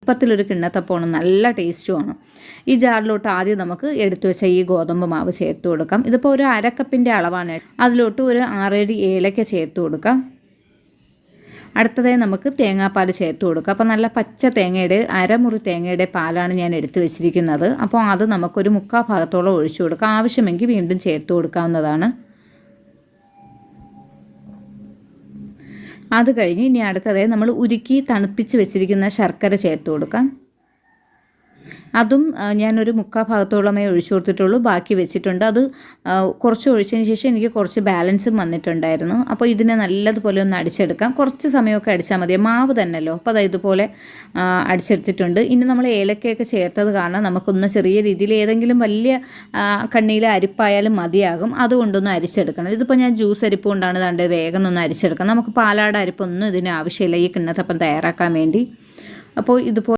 എളുപ്പത്തിലൊരു കിണ്ണത്തപ്പമാണ്, നല്ല ടേസ്റ്റുമാണ്. ഈ ജാറിലോട്ട് ആദ്യം നമുക്ക് എടുത്തു വെച്ച ഈ ഗോതമ്പ് മാവ് ചേർത്ത് കൊടുക്കാം. ഇതിപ്പോൾ ഒരു അരക്കപ്പിൻ്റെ അളവാണ്. അതിലോട്ട് ഒരു 6-7 ഏലക്ക ചേർത്ത് കൊടുക്കാം. അടുത്തതായി നമുക്ക് തേങ്ങാപ്പാൽ ചേർത്ത് കൊടുക്കുക. അപ്പോൾ നല്ല പച്ച തേങ്ങയുടെ അരമുറി തേങ്ങയുടെ പാലാണ് ഞാൻ എടുത്ത് വെച്ചിരിക്കുന്നത്. അപ്പോൾ അത് നമുക്കൊരു 3/4 ഭാഗത്തോളം ഒഴിച്ചു കൊടുക്കാം. ആവശ്യമെങ്കിൽ വീണ്ടും ചേർത്ത് കൊടുക്കാവുന്നതാണ്. അത് കഴിഞ്ഞ് ഇനി അടുത്തതായി നമ്മൾ ഉരുക്കി തണുപ്പിച്ച് വെച്ചിരിക്കുന്ന ശർക്കര ചേർത്ത് കൊടുക്കാം. അതും ഞാനൊരു 3/4 ഭാഗത്തോളമേ ഒഴിച്ചു കൊടുത്തിട്ടുള്ളൂ, ബാക്കി വെച്ചിട്ടുണ്ട്. അത് കുറച്ച് ഒഴിച്ചതിന് ശേഷം എനിക്ക് കുറച്ച് ബാലൻസും വന്നിട്ടുണ്ടായിരുന്നു. അപ്പോൾ ഇതിനെ നല്ലതുപോലെ ഒന്ന് അടിച്ചെടുക്കാം. കുറച്ച് സമയമൊക്കെ അടിച്ചാൽ മതി, മാവ് തന്നെയല്ലോ. അപ്പോൾ അത് ഇതുപോലെ അടിച്ചെടുത്തിട്ടുണ്ട്. ഇനി നമ്മൾ ഏലക്കയൊക്കെ ചേർത്തത് കാരണം നമുക്കൊന്ന് ചെറിയ രീതിയിൽ ഏതെങ്കിലും വലിയ കണ്ണിയിലെ അരിപ്പായാലും മതിയാകും. അതുകൊണ്ടൊന്ന് അരിച്ചെടുക്കണം. ഇതിപ്പോൾ ഞാൻ ജ്യൂസ് അരിപ്പ് കൊണ്ടാണ് ദാണ്ട് വേഗം ഒന്ന് അരിച്ചെടുക്കാം. നമുക്ക് പാലാട അരിപ്പൊന്നും ഇതിന് ആവശ്യമില്ല ഈ കിണ്ണത്തപ്പം തയ്യാറാക്കാൻ വേണ്ടി. അപ്പോൾ ഇതുപോലെ